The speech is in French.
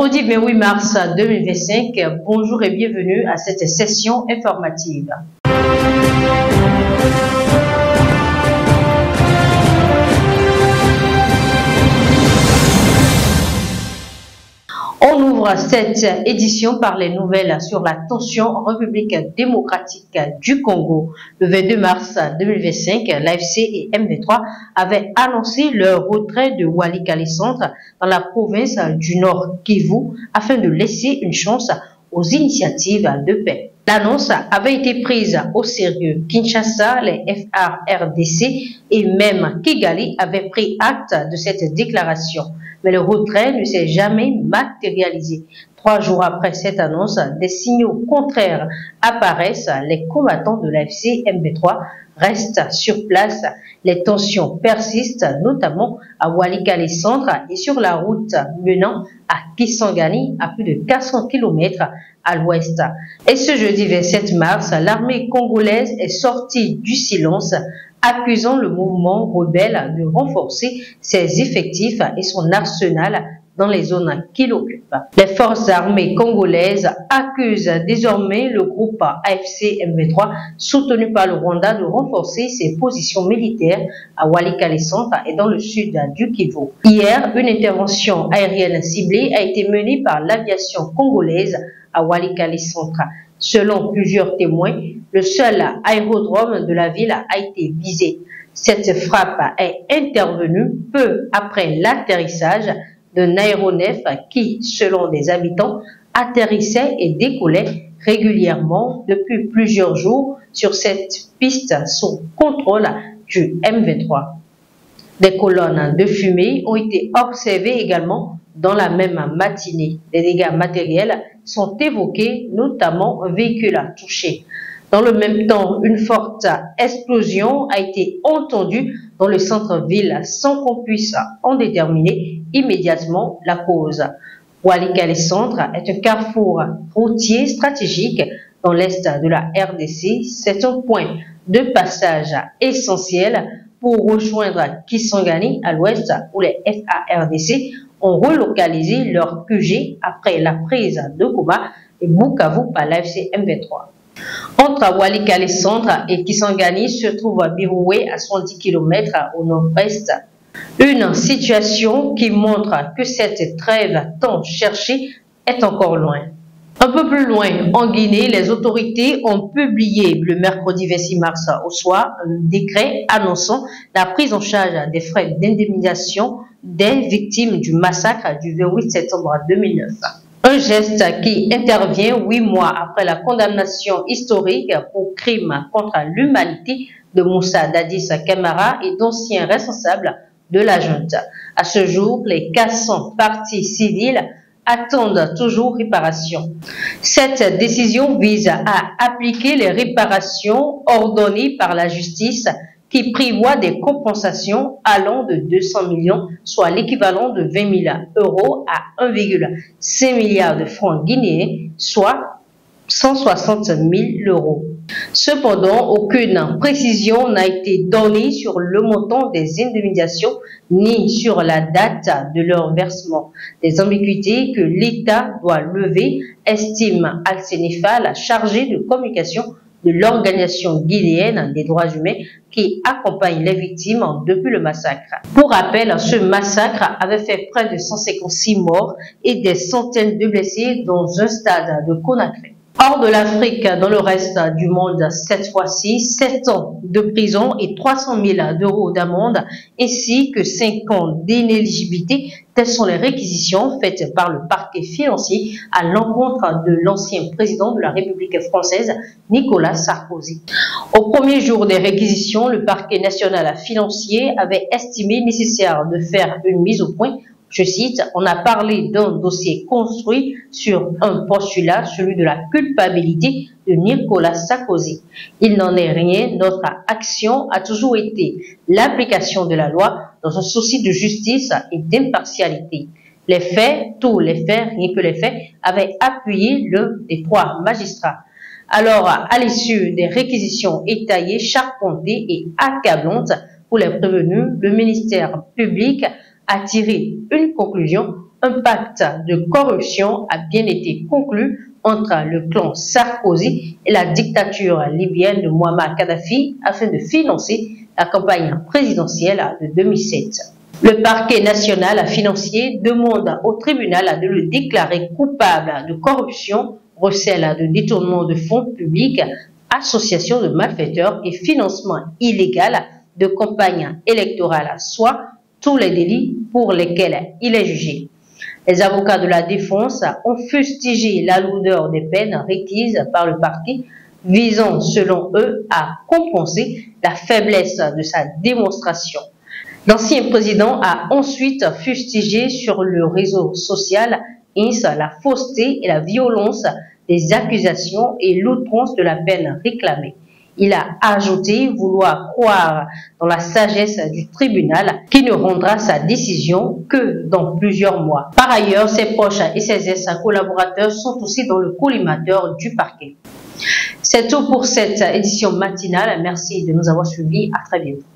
Mercredi 28 mars 2025, bonjour et bienvenue à cette session informative. On ouvre cette édition par les nouvelles sur la tension en République démocratique du Congo. Le 22 mars 2025, l'AFC et M23 avaient annoncé leur retrait de Walikale Centre dans la province du Nord Kivu afin de laisser une chance aux initiatives de paix. L'annonce avait été prise au sérieux. Kinshasa, les FARDC et même Kigali avaient pris acte de cette déclaration. Mais le retrait ne s'est jamais matérialisé. 3 jours après cette annonce, des signaux contraires apparaissent. Les combattants de l'AFC M23 restent sur place. Les tensions persistent, notamment à Walikale Centre et sur la route menant à Kisangani, à plus de 400 km à l'ouest. Et ce jeudi 27 mars, l'armée congolaise est sortie du silence, accusant le mouvement rebelle de renforcer ses effectifs et son arsenal dans les zones qu'il occupe. Les forces armées congolaises accusent désormais le groupe AFC M23, soutenu par le Rwanda, de renforcer ses positions militaires à Walikale Centre et dans le sud du Kivu. Hier, une intervention aérienne ciblée a été menée par l'aviation congolaise à Walikale Centre. Selon plusieurs témoins, le seul aérodrome de la ville a été visé. Cette frappe est intervenue peu après l'atterrissage d'un aéronef qui, selon des habitants, atterrissait et décollait régulièrement depuis plusieurs jours sur cette piste sous contrôle du M23. Des colonnes de fumée ont été observées également dans la même matinée. Des dégâts matériels sont évoqués, notamment un véhicule touché. Dans le même temps, une forte explosion a été entendue dans le centre-ville sans qu'on puisse en déterminer immédiatement la cause. Walikale Centre est un carrefour routier stratégique dans l'est de la RDC. C'est un point de passage essentiel pour rejoindre Kisangani à l'ouest, où les FARDC ont relocalisé leur QG après la prise de Goma et Bukavu par l'AFC M23. Entre Walikale Centre et Kisangani se trouve Biroué à 70 km au nord-est. Une situation qui montre que cette trêve tant cherchée est encore loin. Un peu plus loin, en Guinée, les autorités ont publié le mercredi 26 mars au soir un décret annonçant la prise en charge des frais d'indemnisation des victimes du massacre du 28 septembre 2009. Un geste qui intervient 8 mois après la condamnation historique pour crime contre l'humanité de Moussa Dadis Camara et d'anciens responsables de la junte. À ce jour, les 400 parties civiles attendent toujours réparation. Cette décision vise à appliquer les réparations ordonnées par la justice qui prévoit des compensations allant de 200 millions, soit l'équivalent de 20 000 euros à 1,5 milliard de francs guinéens, soit 160 000 euros. Cependant, aucune précision n'a été donnée sur le montant des indemnisations ni sur la date de leur versement. Des ambiguïtés que l'État doit lever, estime Alcenifal, chargé de communication de l'Organisation guinéenne des droits humains qui accompagne les victimes depuis le massacre. Pour rappel, ce massacre avait fait près de 156 morts et des centaines de blessés dans un stade de Conakry. Hors de l'Afrique, dans le reste du monde, cette fois-ci, 7 ans de prison et 300 000 € d'amende, ainsi que 5 ans d'inéligibilité. Telles sont les réquisitions faites par le parquet financier à l'encontre de l'ancien président de la République française, Nicolas Sarkozy. Au premier jour des réquisitions, le parquet national financier avait estimé nécessaire de faire une mise au point. Je cite, on a parlé d'un dossier construit sur un postulat, celui de la culpabilité de Nicolas Sarkozy. Il n'en est rien, notre action a toujours été l'application de la loi dans un souci de justice et d'impartialité. Les faits, tous les faits, rien que les faits, avaient appuyé l'un des 3 magistrats. Alors, à l'issue des réquisitions étayées, charpentées et accablantes pour les prévenus, le ministère public a tiré une conclusion. un pacte de corruption a bien été conclu entre le clan Sarkozy et la dictature libyenne de Muammar Kadhafi afin de financer la campagne présidentielle de 2007. Le parquet national financier demande au tribunal de le déclarer coupable de corruption, recel de détournement de fonds publics, association de malfaiteurs et financement illégal de campagne électorale, soit tous les délits pour lesquels il est jugé. Les avocats de la défense ont fustigé la lourdeur des peines requises par le parquet, visant selon eux à compenser la faiblesse de sa démonstration. L'ancien président a ensuite fustigé sur le réseau social la fausseté et la violence des accusations et l'outrance de la peine réclamée. Il a ajouté vouloir croire dans la sagesse du tribunal qui ne rendra sa décision que dans plusieurs mois. Par ailleurs, ses proches et ses ex-collaborateurs sont aussi dans le collimateur du parquet. C'est tout pour cette édition matinale. Merci de nous avoir suivis. À très bientôt.